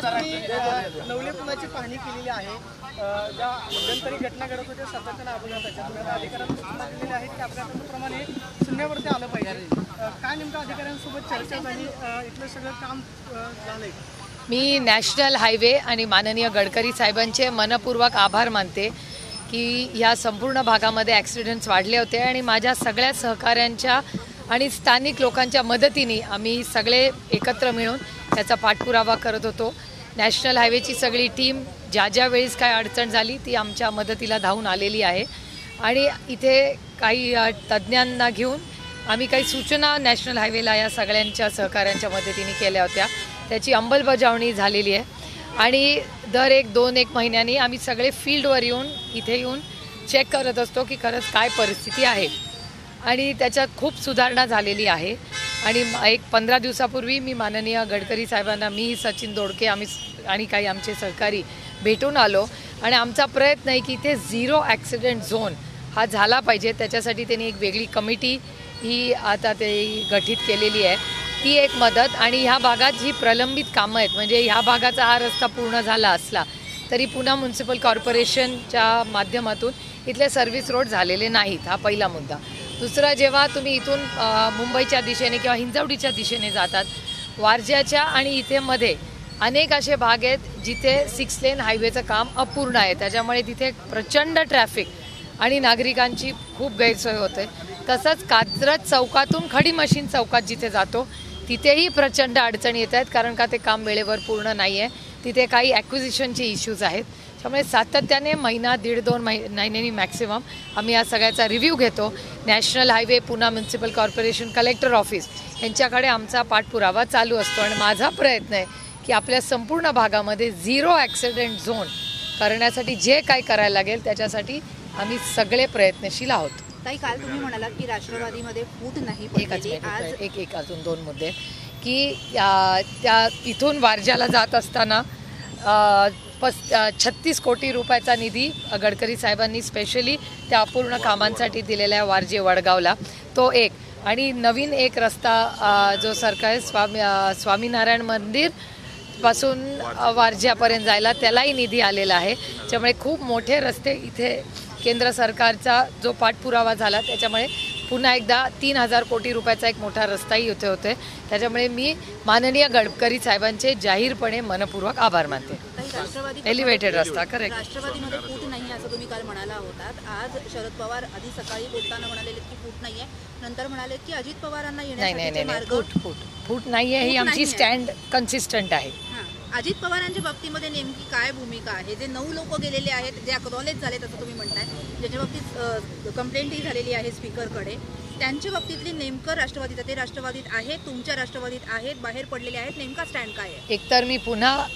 नवले पुलाची पाहणी केलेली आहे। ज्या मध्यंतरी घटना घडत होत्या सातत्याने अपघाताच्या तुम्हाला अधिकाऱ्यांना सूचना दिलेल्या आहेत की अपघाताप्रमाणे शून्यावरती आलं पाहिजे। काय नेमकं अधिकाऱ्यांसोबत चर्चा झाली, इथलं सगळं काम झालंय? मी नॅशनल हायवे आणि माननीय गडकरी साहेबांचे मनपूर्वक आभार मानते की या संपूर्ण भागामध्ये ॲक्सिडेंट्स वाढले होते आणि माझ्या सगळ्या सहकाऱ्यांच्या आणि स्थानिक लोकांच्या मदतीने आम्ही सगळे एकत्र मिळून त्याचा पाठपुरावा करत होतो। नॅशनल हायवेची सगळी टीम ज्या वेळेस काय अडचण झाली ती आमच्या मदतीला धावून आलेली आहे आणि इथे काही तज्ज्ञांना घेऊन आम्ही काही सूचना नॅशनल हायवेला या सगळ्यांच्या सहकाऱ्यांच्या मदतीने केल्या होत्या। त्याची अंमलबजावणी झालेली आहे आणि दर एक महिन्यांनी आम्ही सगळे फील्डवर इथे येऊन चेक करत असतो की खरंच काय परिस्थिती आहे आणि त्याच्यात खूप सुधारणा झालेली आहे। आणि एक 15 दिवसापूर्वी मी माननीय गडकरी साहेबांना, मी सचिन दोडके, आणि काही आमचे सहकारी भेटून आलो आणि आमचा प्रयत्न आहे की इथे झिरो ॲक्सिडेंट झोन हा झाला पाहिजे। त्याच्यासाठी त्यांनी एक वेगळी कमिटी ही आता ते गठीत केलेली आहे, ती एक मदत। आणि ह्या भागात जी प्रलंबित कामं आहेत, म्हणजे ह्या भागाचा हा रस्ता पूर्ण झाला असला तरी पुणे म्युनिसिपल कॉर्पोरेशनच्या माध्यमातून इथले सर्व्हिस रोड झालेले नाहीत, हा पहिला मुद्दा। दुसरा, जेव्हा तुम्ही इथून मुंबईच्या दिशेने किंवा हिंजवडीच्या दिशेने जातात, वारज्याच्या आणि इथे मध्ये अनेक असे भाग आहेत जिथे 6 लेन हायवेचं काम अपूर्ण आहे, त्याच्यामुळे तिथे प्रचंड ट्रॅफिक आणि नागरिकांची खूप गैरसोय होते। तसंच कात्रज चौकातून खडी मशीन चौकात जिथे जातो तिथेही प्रचंड अडचणी येत आहेत, कारण का ते काम वेळेवर पूर्ण नाही आहे, तिथे काही ॲक्विजिशनचे इश्यूज आहेत। त्यामुळे सातत्याने महिना 1.5-2 महिन्यांनी मॅक्सिमम आम्ही या सगळ्याचा रिव्ह्यू घेतो। National highway, Pune municipal corporation, collector office यांच्याकडे आमचा पाठपुरावा चालू असतो आणि माझा प्रयत्न आहे की आपल्या संपूर्ण भागामध्ये झिरो ॲक्सिडेंट झोन करण्यासाठी जे काय करायला लागेल त्याच्यासाठी आम्ही सगळे प्रयत्नशील आहोत। ताई, काल तुम्ही म्हणालात की राष्ट्रवादीमध्ये फूट नाही पडलेली। आज एक अजून 2 मुद्दे की त्या इथून वारज्याला जात असताना 36 कोटी रुपयाचा निधी गडकरी साहेबांनी स्पेशली त्या अपूर्ण कामांसाठी दिलेल्या वारजे वडगावला, तो एक। आणि नवीन एक रस्ता जो सरकार स्वामीनारायण मंदिर पासून वारज्यापर्यंत जायला त्यालाही निधी आलेला आहे। त्यामुळे खूप मोठे रस्ते इथे केंद्र सरकारचा जो पाठपुरावा झाला त्याच्यामुळे पुन्हा एकदा 3000 कोटी रुपयाचा एक मोठा रस्ताही इथे होते। त्याच्यामुळे मी माननीय गडकरी साहेबांचे जाहीरपणे मनपूर्वक आभार मानते। एलिव्हेटेड रस्ता, करेक्ट। राष्ट्रवादीमध्ये फूट नाही असं तुम्ही काल म्हणाला होतात। आज शरद पवार आधी सकाळी बोलताना म्हणाले की फूट नाहीये, नंतर म्हणाले की अजित पवारांना येण्यासाठी मार्ग फूट नाहीये, ही आमची स्टँड कन्सिस्टंट आहे। अजित पवारांच्या बाबतीमध्ये नेमकी काय भूमिका आहे? जे 9 लोक गेलेले आहेत, जे अकनॉलेज झालेत असं तुम्ही म्हणताय, ज्याच्या बाबतीत कंप्लेंटही झालेली आहे स्पीकरकडे, त्यांच्या बाबतीतली नेमकं राष्ट्रवादीत, ते राष्ट्रवादीत आहेत, तुमच्या राष्ट्रवादीत आहेत, बाहेर पडलेले आहेत, नेमका स्टँड काय आहे? एकतर मी पुन्हा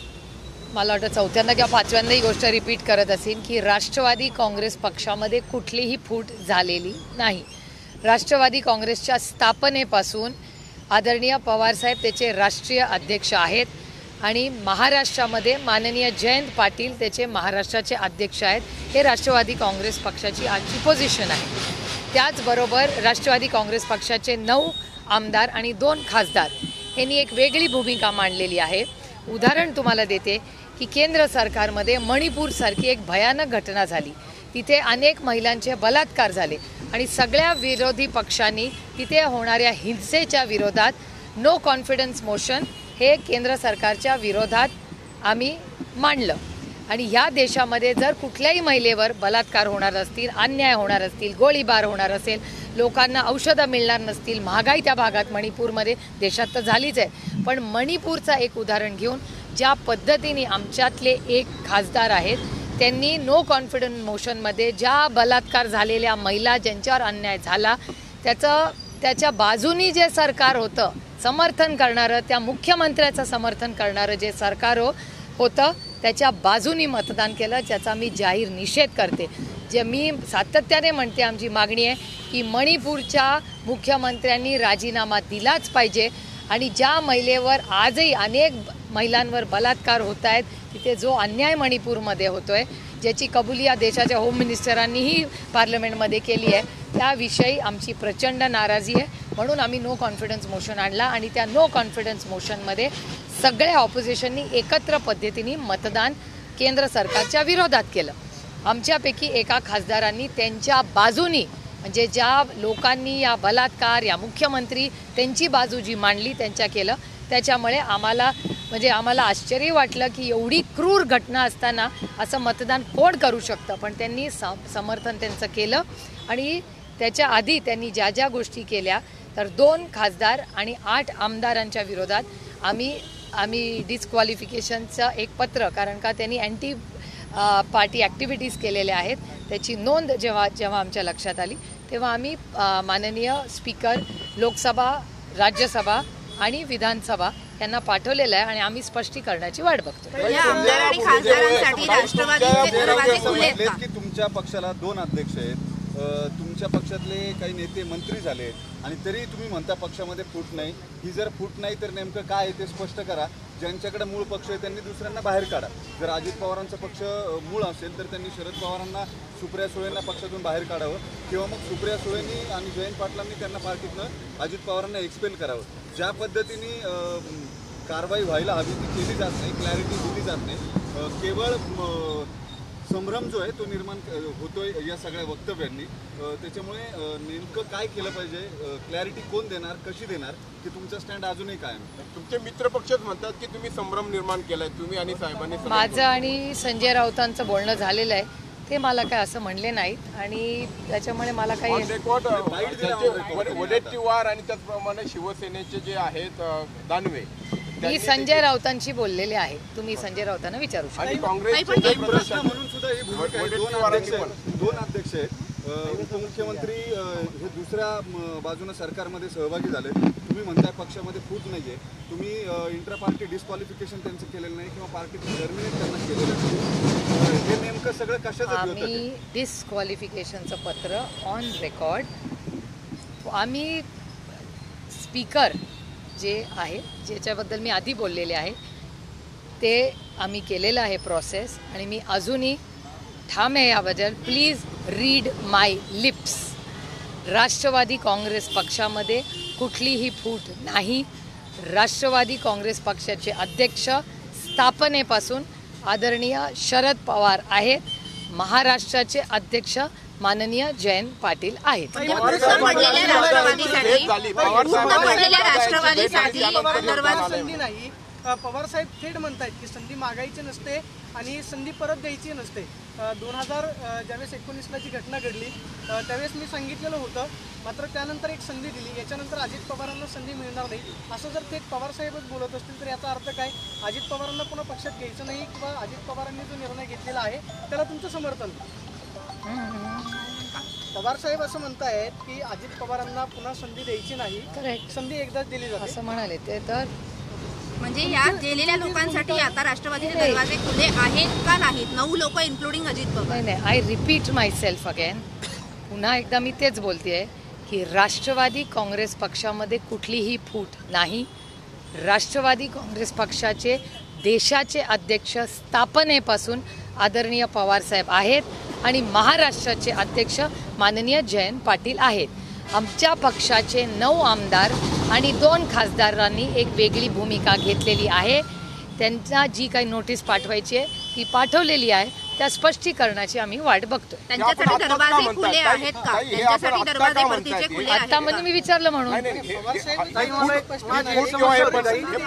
मला वाटतं 4थ्यांदा किंवा 5व्यांदा ही गोष्ट रिपीट करत असेल की राष्ट्रवादी काँग्रेस पक्षामध्ये कुठलीही फूट झालेली नाही। राष्ट्रवादी काँग्रेसच्या स्थापनेपासून आदरणीय पवारसाहेब त्याचे राष्ट्रीय अध्यक्ष आहेत आणि महाराष्ट्रामध्ये माननीय जयंत पाटील त्याचे महाराष्ट्राचे अध्यक्ष आहेत। हे राष्ट्रवादी काँग्रेस पक्षाची आजची पोझिशन आहे। त्याचबरोबर राष्ट्रवादी काँग्रेस पक्षाचे 9 आमदार आणि 2 खासदार यांनी एक वेगळी भूमिका मांडलेली आहे। उदाहरण तुम्हाला देते की केंद्र सरकारमध्ये मणिपूरसारखी एक भयानक घटना झाली, तिथे अनेक महिलांचे बलात्कार झाले आणि सगळ्या विरोधी पक्षांनी तिथे होणाऱ्या हिंसेच्या विरोधात नो कॉन्फिडन्स मोशन हे केंद्र सरकारच्या विरोधात आम्ही मांडलं। आणि ह्या देशामध्ये जर कुठल्याही महिलेवर बलात्कार होणार असतील, अन्याय होणार असतील, गोळीबार होणार असेल, लोकांना औषधं मिळणार नसतील, महागाई त्या भागात मणिपूरमध्ये देशात तर झालीच आहे, पण मणिपूरचा एक उदाहरण घेऊन ज्या पद्धतीने आमच्यातले एक खासदार आहेत त्यांनी नो कॉन्फिडन्स मोशनमध्ये ज्या बलात्कार झालेल्या महिला ज्यांच्यावर अन्याय झाला त्याच्या बाजूनी जे सरकार होतं समर्थन करणारं, त्या मुख्यमंत्र्याचं समर्थन करणारं जे सरकार होतं त्याच्या बाजूनी मतदान केलं, ज्याचा मी जाहीर निषेध करते। जे मी सातत्याने म्हणते, आमची मागणी आहे की मणिपूरच्या मुख्यमंत्र्यांनी राजीनामा दिलाच पाहिजे आणि ज्या महिलेवर आजही अनेक महिलांवर बलात्कार होत आहेत, तिथे जो अन्याय मणिपूरमध्ये होतोय, ज्याची कबुली या देशाच्या होम मिनिस्टरांनीही पार्लमेंटमध्ये केली आहे, त्याविषयी आमची प्रचंड नाराजी आहे। म्हणून आम्ही नो कॉन्फिडन्स मोशन आणला आणि त्या नो कॉन्फिडन्स मोशनमध्ये सगळ्या ऑपोजिशननी एकत्र पद्धतीने मतदान केंद्र सरकारच्या विरोधात केलं. आमच्यापैकी एका खासदारांनी त्यांच्या बाजूनी म्हणजे ज्या लोकांनी या बलात्कार या मुख्यमंत्री त्यांची बाजू जी मांडली त्यांच्या केलं. त्याच्यामुळे आम्हाला आश्चर्य वाटलं की एवढी क्रूर घटना असताना असं मतदान कोण करू शकतं, पण त्यांनी समर्थन त्यांचं केलं. आणि त्याच्या आधी त्यांनी ज्या ज्या गोष्टी केल्या तर 2 खासदार आणि 8 आमदारांच्या विरोधात आम्ही डिस्क्वालिफिकेशनचं एक पत्र, कारण का त्यांनी अँटी पार्टी ॲक्टिव्हिटीज केलेल्या आहेत त्याची नोंद जेव्हा आमच्या लक्षात आली तेव्हा आम्ही माननीय स्पीकर लोकसभा, राज्यसभा आणि विधानसभा यांना पाठवलेलं आहे आणि आम्ही स्पष्टीकरणाची वाट बघतो. या आमदार आणि खासदारांसाठी राष्ट्रवादीचे दरवाजे खुले आहेत का? की तुमच्या पक्षाला 2 अध्यक्ष आहेत, तुमच्या पक्षातले काही नेते मंत्री झाले आणि तरी तुम्ही म्हणता पक्षामध्ये फूट नाही. ही जर फूट नाही तर नेमकं काय आहे ते स्पष्ट करा. ज्यांच्याकडे मूळ पक्ष आहे त्यांनी दुसऱ्यांना बाहेर काढा. जर अजित पवारांचा पक्ष मूळ असेल तर त्यांनी शरद पवारांना, सुप्रिया सुळेंना पक्षातून बाहेर काढावं किंवा मग सुप्रिया सुळेंनी आणि जयंत पाटलांनी त्यांना पार्टीतनं अजित पवारांना एक्सपेल करावं. ज्या पद्धतीने कारवाई व्हायला हवी ती केली जात नाही, क्लॅरिटी दिली जात नाही. केवळ संभ्रम जो आहे तो निर्माण होतोय या सगळ्या वक्तव्यांनी. त्याच्यामुळे नेमकं काय केलं पाहिजे, क्लॅरिटी कोण देणार, कशी देणार, की तुमचा स्टँड अजूनही कायम? तुमचे मित्रपक्षच म्हणतात की तुम्ही संभ्रम निर्माण केलाय, तुम्ही आणि साहेबांनी. माझं आणि संजय राऊतांचं बोलणं झालेलं आहे, ते मला काय असं म्हणले नाहीत आणि त्याच्यामुळे मला काही वडेट्टीवार आणि त्याचप्रमाणे शिवसेनेचे जे आहेत दानवे, मी संजय राऊतांशी बोललेले आहे. तुम्ही संजय राऊतांना विचारू शकता. आणि काँग्रेसचे प्रश्न म्हणून सुद्धा ही भूमिका आहे. 2 अध्यक्ष आहेत. उपमुख्यमंत्री हे दुसऱ्या बाजूने सरकारमध्ये सहभागी झाले. तुम्ही म्हणताय पक्षामध्ये फूट नाहीये, तुम्ही इंट्रा पार्टी डिस्क्वालिफिकेशन त्यांचं केलेलं नाही किंवा पार्टीचं टर्मिनेट त्यांना केलेलं नाही. हे नेमकं सगळं कशाचं? आम्ही डिस्क्वालिफिकेशनचं पत्र ऑन रेकॉर्ड आम्ही स्पीकर जे आहे ज्याच्याबद्दल मी आधी बोललेले आहे ते आम्ही केलेलं आहे प्रोसेस आणि मी अजूनही ठाम आहे याबद्दल. Please read my lips. Rashtravadi Congress पक्षामध्ये कुठलीही फूट नाही. राष्ट्रवादी काँग्रेस पक्षाचे अध्यक्ष स्थापनेपासून आदरणीय शरद पवार आहेत. महाराष्ट्राचे अध्यक्ष माननीय जयंत पाटील आहेत. संधी नाही. पवार साहेब थेट म्हणतायत की संधी मागायची नसते आणि संधी परत द्यायची नसते. 2000 ज्यावेळेस 19ला जी घटना घडली त्यावेळेस मी सांगितलेलं होतं, मात्र त्यानंतर एक संधी दिली, याच्यानंतर अजित पवारांना संधी मिळणार नाही असं जर थेट पवार साहेबच बोलत असतील तर याचा अर्थ काय? अजित पवारांना पुन्हा पक्षात घ्यायचं नाही किंवा अजित पवारांनी जो निर्णय घेतलेला आहे त्याला तुमचं समर्थन? पवार साहेब असं म्हणतायत की अजित पवारांना पुन्हा संधी द्यायची नाही, करेक्ट, संधी एकदाच दिली जाते असं म्हणाले ते. तर म्हणजे या गेलेल्या लोकांसाठी आता राष्ट्रवादीचे दरवाजे खुले आहेत का नाहीत? 9 लोक इन्क्लुडिंग अजित पवार. नाही, I repeat my self again. पुन्हा एकदा मी तेच बोलतेय की राष्ट्रवादी काँग्रेस पक्षामध्ये कुठलीही फूट नाही. राष्ट्रवादी काँग्रेस पक्षाचे देशाचे अध्यक्ष स्थापनेपासून आदरणीय पवार साहेब आहेत आणि महाराष्ट्राचे अध्यक्ष माननीय जयंत पाटील आहेत. आमच्या पक्षाचे 9 आमदार आणि 2 खासदारांनी एक वेगळी भूमिका घेतलेली आहे. त्यांना जी काही नोटीस पाठवायची आहे ती पाठवलेली आहे. त्या स्पष्टीकरणाची आम्ही वाट बघतोय. त्यांच्यासाठी दरवाजे खुले आहेत का? त्यांच्यासाठी दरवाजे परतीचे खुले आहेत आता म्हणजे मी विचारलं म्हणून.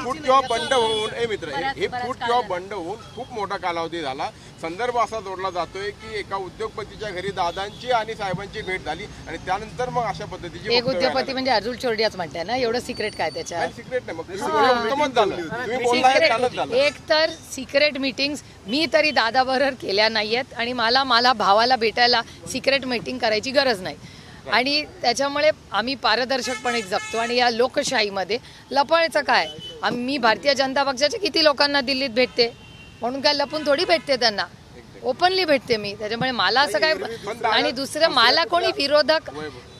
फूट किंवा बंड होऊन हे फूट किंवा बंड होऊन खूप मोठा कालावधी झाला. संदर्भ असा जोडला जातोय की एका उद्योगपतीच्या घरी दादांची आणि साहेबांची भेट झाली आणि त्यानंतर मग अशा पद्धतीची एक उद्योगपती म्हणजे अर्जुन चोरडियाच म्हणताय ना, एवढं सिक्रेट काय त्याच्यात? सिक्रेट नाही, मग तुम्ही बोलताय. एक तर सिक्रेट मीटिंग्स मी तरी दादाबरोबर केल्या नाहीयेत आणि मला भावाला भेटायला सिक्रेट मीटिंग करायची गरज नाही. आणि त्याच्यामुळे आम्ही पारदर्शकपणे जगतो आणि या लोकशाहीमध्ये लपवायचं काय? मी भारतीय जनता पक्षाच्या किती लोकांना दिल्लीत भेटते, म्हणून काय लपून थोडी भेटते, त्यांना ओपनली भेटते मी. त्याच्यामुळे मला असं काय. आणि दुसरं, मला कोणी विरोधक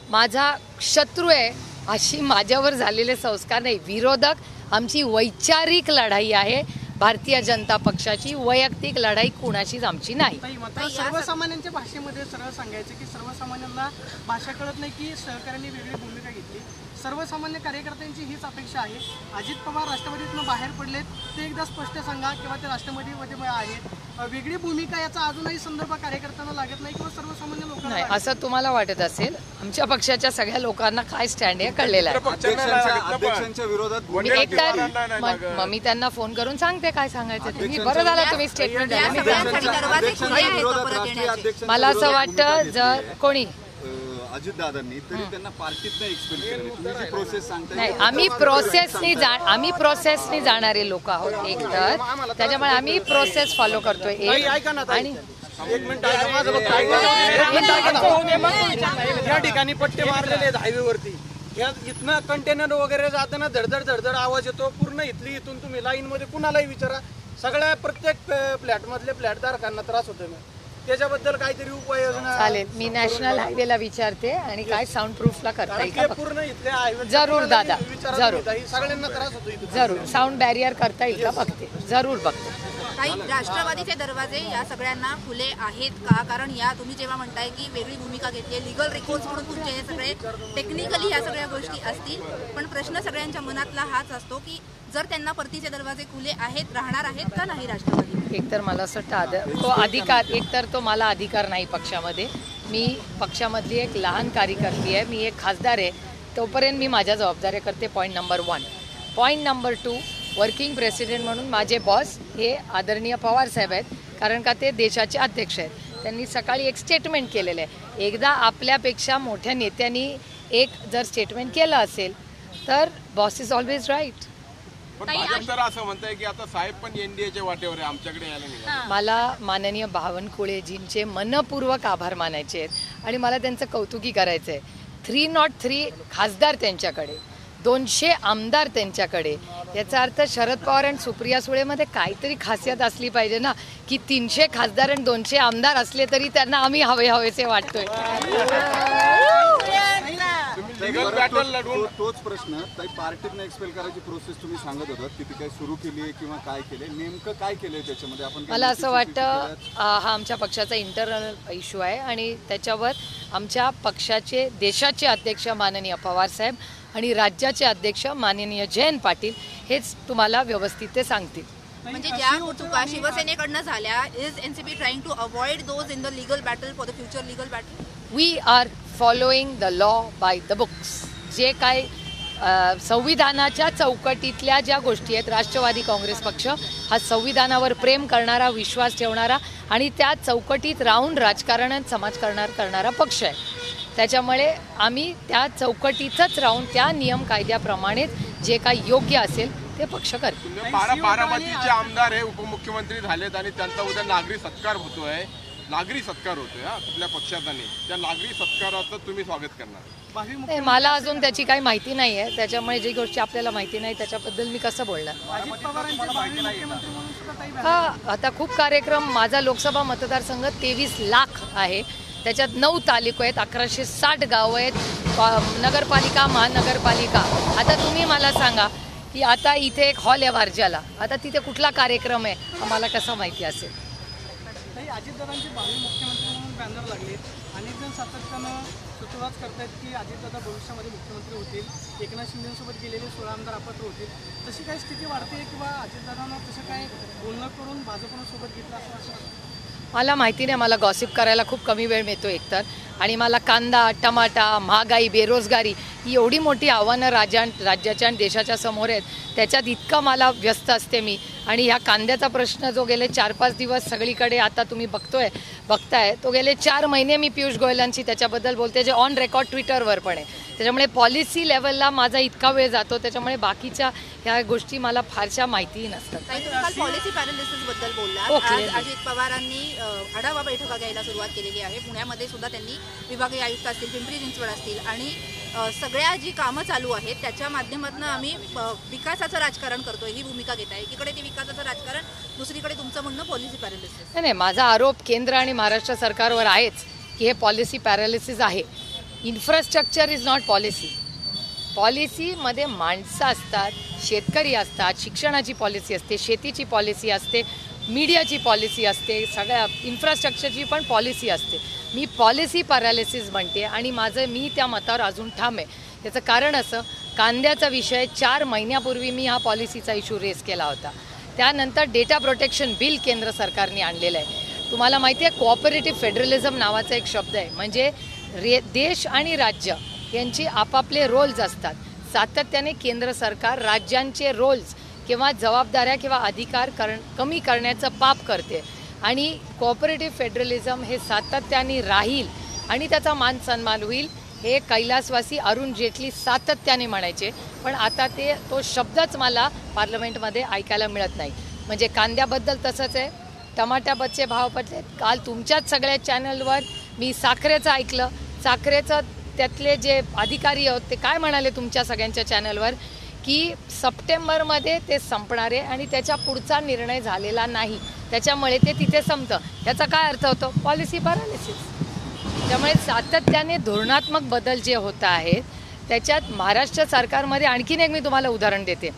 माझा शत्रू आहे अशी माझ्यावर झालेले संस्कार नाही. विरोधक आमची वैचारिक लढाई आहे. भारतीय जनता पक्षाची वैयक्तिक लढाई कुणाशीच आमची नाही. सर्वसामान्यांच्या भाषेमध्ये सरळ सांगायचं की सर्वसामान्यांना भाषा कळत नाही की सहकार्यांनी वेगळी भूमिका घेतली. सर्वसामान्य कार्यकर्त्यांची हीच अपेक्षा आहे. अजित पवार राष्ट्रवादीतून बाहेर पडलेत, ते एकदा स्पष्ट सांगा किंवा ते राष्ट्रवादीमध्ये आहेत. वेगळी भूमिका याचा अजूनही संदर्भ कार्यकर्त्यांना लागत नाही किंवा सर्वसामान्य लोकांना नाही लागत असं तुम्हाला वाटत असेल. आमच्या पक्षाच्या सगळ्या लोकांना काय स्टँड आहे कळलेलं आहे. अध्यक्षांच्या विरोधात मी एकतर मग मी त्यांना फोन करून सांगते काय सांगायचं ते. मी बरं झालं तुम्ही स्टेटमेंट या द्याल. सगळ्यांसाठी दरवाजे खुले आहेत का परत राष्ट्रीय येण्याचे? अध्यक्षांच्या मला असं विरोधात वाटतं भूमिका घेतली जर आहे. कोणी अजितदादांनी तरी त्यांना पार्टीत नाही एक्सपेल केलं. तुम्ही जी प्रोसेस सांगताय नाही आम्ही प्रोसेसनी जाणारे लोक आहोत एकतर, त्याच्यामुळे आम्ही प्रोसेस फॉलो करतोय एक. आणि या ठिकाणी पट्टे मारलेले आहेत हायवेवरती. या इथनं कंटेनर वगैरे जाताना धडधड धडधड आवाज येतो. पूर्ण इथून तुम्ही लाईन मध्ये कुणालाही विचारा, सगळ्या प्रत्येक फ्लॅटमधले फ्लॅटधारकांना त्रास होतोय. मग त्याच्याबद्दल काहीतरी उपाययोजना चालेल, मी नॅशनल हायवेला विचारते आणि काय साऊंड प्रूफला करता येईल का बघते. पूर्ण इथल्या हायवे जरूर दादा, जरूर सगळ्यांना त्रास होतो इथं. जरूर साऊंड बॅरियर करता येईल का बघते, जरूर बघते. काही राष्ट्रवादीचे दरवाजे या सगळ्यांना खुले आहेत का? कारण या तुम्ही जेव्हा म्हणताय की वेगळी भूमिका घेतली आहे, लिगल रिकॉर्ड्स म्हणून तुमचे हे सगळे टेक्निकली या सगळ्या गोष्टी असतील, पण प्रश्न सगळ्यांच्या मनातला हाच असतो की जर त्यांना परतीचे दरवाजे खुले आहेत, राहणार आहेत का नाही राष्ट्रवादी? एकतर मला असं वाटतं तो अधिकार, एकतर तो मला अधिकार नाही पक्षामध्ये. मी पक्षामधली एक लहान कार्यकर्ती आहे, मी एक खासदार आहे, तोपर्यंत मी माझ्या जबाबदाऱ्या करते. Point number 1. Point number 2, working president म्हणून माझे बॉस हे आदरणीय पवार साहेब आहेत, कारण का ते देशाचे अध्यक्ष आहेत. त्यांनी सकाळी एक स्टेटमेंट केलेलं आहे. एकदा आपल्यापेक्षा मोठ्या नेत्यांनी एक जर स्टेटमेंट केलं असेल तर बॉस इज ऑलवेज राईट. पण भाजप तर असं म्हणताय की आता साहेब पण एनडीएच्या वाटेवर आहे, आमच्याकडे यायला निघाले. मला माननीय बावनकुळेजींचे मनपूर्वक आभार मानायचे आहेत आणि मला त्यांचं कौतुकी करायचं आहे. 303 खासदार त्यांच्याकडे, 200 आमदार त्यांच्याकडे. याचा अर्थ शरद पवार आणि सुप्रिया सुळेमध्ये काहीतरी खासियत असली पाहिजे ना, की 300 खासदार आणि 200 आमदार असले तरी त्यांना आम्ही हवेसे वाटतोय. लीगल बॅटल लढवून तोच प्रश्न ताई, पार्टीतनं एक्सपेल करायची प्रोसेस तुम्ही सांगत होतात की ती काही सुरू केली आहे किंवा काय केलंय, नेमकं काय केलंय त्याच्यामध्ये? आपण मला असं वाटतं हा आमच्या पक्षाचा इंटरनल इश्यू आहे आणि त्याच्यावर आमच्या पक्षाचे देशाचे अध्यक्ष माननीय पवारसाहेब आणि राज्याचे अध्यक्ष माननीय जयंत पाटील हेच तुम्हाला व्यवस्थित ते सांगतील. म्हणजे ज्या चुका शिवसेनेकडनं झाल्या, is NCP trying to avoid those in the legal battle for the future legal battle? We are following the law by the books. जे काय संविधानाच्या चौकटीतल्या ज्या गोष्टी आहेत, राष्ट्रवादी काँग्रेस पक्ष हा संविधानावर प्रेम करणारा, विश्वास ठेवणारा आणि त्या चौकटीत राहून राजकारण आणि समाजकारण करणारा पक्ष आहे. त्याच्यामुळे आम्ही त्या चौकटीतच राहून त्या नियम कायद्याप्रमाणेच जे काही योग्य असेल ते पक्ष करतील. बारामतीचे आमदार हे उपमुख्यमंत्री झालेत आणि त्यांचा उद्या नागरी सत्कार होतोय. हा कुठल्या पक्षाचा नाही, त्या नागरी सत्काराचं तुम्ही स्वागत करणार? नाही, मला अजून त्याची काही माहिती नाही आहे. त्याच्यामुळे जी गोष्टी आपल्याला माहिती नाही त्याच्याबद्दल मी कसं बोलणार? हा, आता खूप कार्यक्रम. माझा लोकसभा मतदारसंघ 23 लाख आहे, त्याच्यात 9 तालुके आहेत, 1160 गावं आहेत, नगरपालिका, महानगरपालिका. आता तुम्ही मला सांगा की आता इथे एक हॉल आहे वारजाला, आता तिथे कुठला कार्यक्रम आहे आम्हाला कसं माहिती असेल? अजितदादांचे भावी मुख्यमंत्री म्हणून बॅनर लागले. अनेक जण सातत्यानं सुतोवाच करतायत की अजितदादा भविष्यामध्ये मुख्यमंत्री होतील, एकनाथ शिंदेसोबत गेलेले 16 आमदार अपात्र होतील. तशी काही स्थिती वाढते किंवा अजितदादांना तसं काय बोलणं करून भाजपनं सोबत घेतलं असं वाटतं? मला माहिती नाही. मला गॉसिप करायला खूप कमी वेळ मिळतो एकतर, आणि मला कांदा, टमाटा, महागाई, बेरोजगारी ही एवढी मोठी आव्हानं राज्याच्या आणि देशाच्या समोर आहेत, त्याच्यात इतकं मला व्यस्त असते मी. आणि ह्या कांद्याचा प्रश्न जो गेले 4-5 दिवस सगळीकडे आता तुम्ही बघताय, तो गेले 4 महिने मी पियुष गोयलांशी त्याच्याबद्दल बोलते, जे ऑन रेकॉर्ड ट्विटरवर पण आहे. त्याच्यामुळे पॉलिसी लेवलला माझा इतका वेळ जातो, त्याच्यामुळे बाकीच्या ह्या गोष्टी मला फारशा माहितीही नसतात. काल पॉलिसी पॅरालिसिस बद्दल बोललात. आज अजित पवारांनी आढावा बैठका घ्यायला सुरुवात केलेली आहे. पुण्यामध्ये सुद्धा त्यांनी विभागीय आयुक्त असतील, पिंपरी चिंचवड असतील आणि सगळ्या जी कामं चालू आहेत त्याच्या माध्यमातून आम्ही विकासाचं राजकारण करतोय ही भूमिका घेत आहे. एकीकडे ते विकासाचं राजकारण, दुसरीकडे तुमचं म्हणणं पॉलिसी पॅरालिसिस. नाही, माझा आरोप केंद्र आणि महाराष्ट्र सरकारवर आहेच की हे पॉलिसी पॅरालिसिस आहे. Infrastructure is not policy. पॉलिसीमध्ये माणसं असतात, शेतकरी असतात, शिक्षणाची पॉलिसी असते, शेतीची पॉलिसी असते, मीडियाची पॉलिसी असते, सगळ्या इन्फ्रास्ट्रक्चरची पण पॉलिसी असते. मी पॉलिसी पॅरालिसिस म्हणते आणि मी त्या मतावर अजून ठाम आहे याचं कारण असं, कांद्याचा विषय 4 महिन्यापूर्वी मी हा पॉलिसीचा इश्यू रेस केला होता. त्यानंतर डेटा प्रोटेक्शन बिल केंद्र सरकारने आणलेलं आहे. तुम्हाला माहिती आहे कोऑपरेटिव्ह फेडरलिझम नावाचा एक शब्द आहे, म्हणजे देश आणि राज्य यांचे आपापले रोल्स असतात. सातत्याने केंद्र सरकार राज्यांचे रोल्स किंवा जबाबदाऱ्या किंवा अधिकार कमी करण्याचं पाप करते आणि कोऑपरेटिव्ह फेडरलिझम हे सातत्याने राहील आणि त्याचा मान सन्मान होईल हे कैलासवासी अरुण जेटली सातत्याने म्हणायचे. पण आता तो शब्दच मला पार्लमेंटमध्ये ऐकायला मिळत नाही. म्हणजे कांद्याबद्दल तसंच आहे, टमाट्याबद्दलचे भाव पडले. काल तुमच्याच सगळ्या चॅनलवर मी साखरेचं ऐकलं. साखरेचं त्यातले जे अधिकारी होते ते काय म्हणाले तुमच्या सगळ्यांच्या चॅनलवर की सप्टेंबरमध्ये ते संपणार आहे आणि त्याच्या पुढचा निर्णय झालेला नाही, त्याच्यामुळे ते तिथे संपतं. याचा काय अर्थ होतो? Policy paralysis. त्यामुळे सातत्याने धोरणात्मक बदल जे होत आहेत त्याच्यात महाराष्ट्र सरकारमध्ये आणखीन एक मी तुम्हाला उदाहरण देते.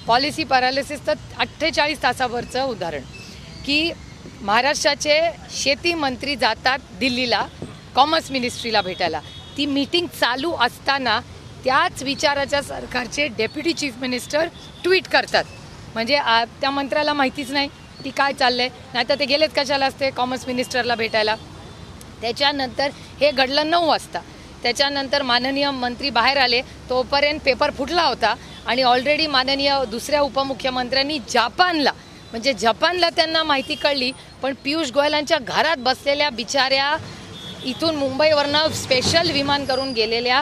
पॉलिसी पॅरालिसिस तर 48 तासावरचं उदाहरण की महाराष्ट्राचे शेती मंत्री जातात दिल्लीला कॉमर्स मिनिस्ट्रीला भेटायला. ती मीटिंग चालू असताना त्याच विचाराच्या सरकारचे डेप्युटी चीफ मिनिस्टर ट्विट करतात. म्हणजे त्या मंत्र्याला माहितीच नाही की काय चाललं आहे, नाहीतर ते गेलेच कशाला असते कॉमर्स मिनिस्टरला भेटायला. त्याच्यानंतर हे घडलं 9 वाजता. त्याच्यानंतर माननीय मंत्री बाहेर आले, तोपर्यंत पेपर फुटला होता आणि ऑलरेडी माननीय दुसऱ्या उपमुख्यमंत्र्यांनी जपानला त्यांना माहिती कळली. पण पियुष गोयलांच्या घरात बसलेल्या बिचाऱ्या इथून मुंबईवरनं स्पेशल विमान करून गेलेल्या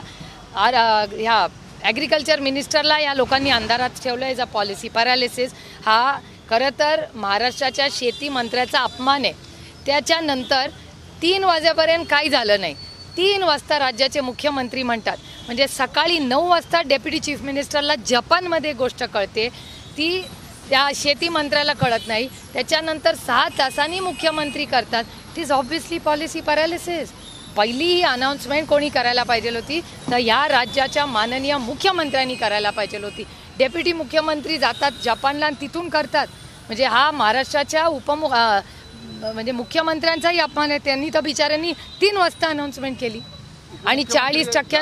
ह्या ॲग्रिकल्चर मिनिस्टरला या लोकांनी अंधारात ठेवलं. याचा पॉलिसी पॅरालिसिस हा खरं तर महाराष्ट्राच्या शेती मंत्र्याचा अपमान आहे. त्याच्यानंतर 3 वाजेपर्यंत काही झालं नाही. 3 वाजता राज्याचे मुख्यमंत्री म्हणतात, म्हणजे सकाळी 9 वाजता डेप्युटी चीफ मिनिस्टरला जपानमध्ये गोष्ट कळते, ती त्या शेती मंत्र्याला कळत नाही. त्याच्यानंतर 6 तासांनी मुख्यमंत्री करतात. It is obviously policy paralysis. पहिली ही अनाऊन्समेंट कोणी करायला पाहिजे होती तर या राज्याच्या माननीय मुख्यमंत्र्यांनी करायला पाहिजे होती. डेप्युटी मुख्यमंत्री जातात जपानला आणि तिथून करतात. म्हणजे हा महाराष्ट्राच्या म्हणजे मुख्यमंत्र्यांचाही अपमान आहे. त्यांनी तर बिचाऱ्यांनी 3 वाजता अनाऊन्समेंट केली आणि 40%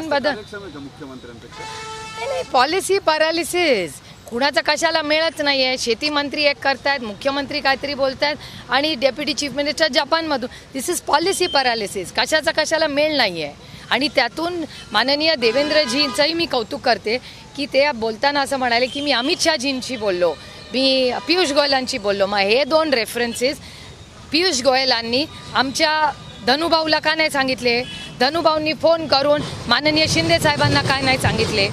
नाही. पॉलिसी पॅरालिसिस कुणाचं कशाला मिळत नाही आहे. शेती मंत्री एक करतायत, मुख्यमंत्री काहीतरी बोलतायत आणि डेप्युटी चीफ मिनिस्टर जपानमधून. This is policy paralysis. कशाला मेळ नाही आहे. आणि त्यातून माननीय देवेंद्रजींचंही मी कौतुक करते की ते बोलताना असं म्हणाले की मी अमित शहाजींशी बोललो, मी पियुष गोयलांशी बोललो. मग हे 2 रेफरन्सेस पियुष गोयलांनी आमच्या धनुभाऊला का नाही सांगितले? धनुभाऊंनी फोन करून माननीय शिंदे साहेबांना काय नाही सांगितले?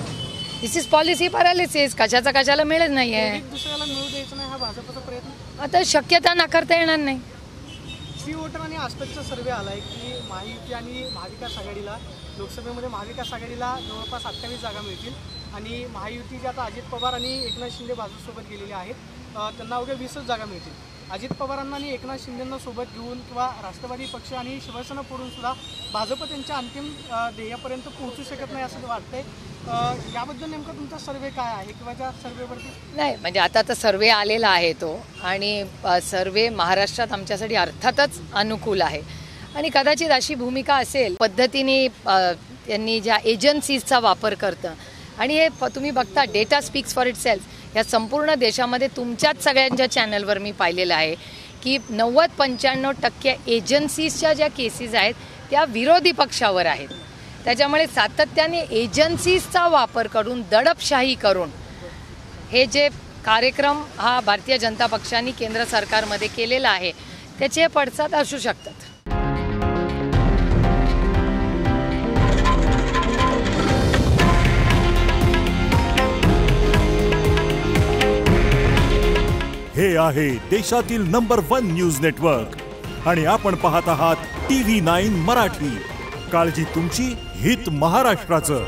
दिस इज पॉलिसी पॅरालिसिस. कशाला मिळत नाही आहे. दुसऱ्याला मिळू द्यायचं नाही हा भाजपचा प्रयत्न. आता शक्यता नाकारता येणार नाही. सी वोटर आणि आजतकचा सर्वे आला आहे की महायुती आणि महाविकास आघाडीला लोकसभेमध्ये महाविकास आघाडीला जवळपास 28 जागा मिळतील आणि महायुती जे आता अजित पवार आणि एकनाथ शिंदे भाजपसोबत गेलेले आहेत त्यांना अवघ्या 20च जागा मिळतील. अजित पवारांना आणि एकनाथ शिंदेंना सोबत घेऊन किंवा राष्ट्रवादी पक्ष आणि शिवसेना पडून सुद्धा भाजप त्यांच्या अंतिम ध्येयापर्यंत पोहोचू शकत नाही असं वाटतंय. याबद्दल नेमका तुमचा सर्वे काय आहे किंवा त्या सर्वेवरती? नाही, म्हणजे आता तर सर्वे आलेला आहे तो आणि सर्वे महाराष्ट्रात आमच्यासाठी अर्थातच अनुकूल आहे आणि कदाचित अशी भूमिका असेल पद्धतीने त्यांनी ज्या एजन्सीजचा वापर करतं आणि हे तुम्ही बघता डेटा स्पीक्स फॉर इटसेल्फ. या संपूर्ण देशामध्ये तुमच्याच सगळ्यांच्या चॅनलवर मी पाहिलेलं आहे की 90-95% एजन्सीजच्या ज्या केसेस आहेत त्या विरोधी पक्षावर आहेत. त्याच्यामुळे सातत्याने एजन्सीजचा वापर करून दडपशाही करून हे जे कार्यक्रम हा भारतीय जनता पक्षाने केंद्र सरकारमध्ये केलेला आहे त्याचे पडसाद असू शकतात. हे आहे देशातील नंबर 1 न्यूज नेटवर्क आणि आपण पाहत आहात TV9 मराठी. काळजी तुमची, हित महाराष्ट्राचं.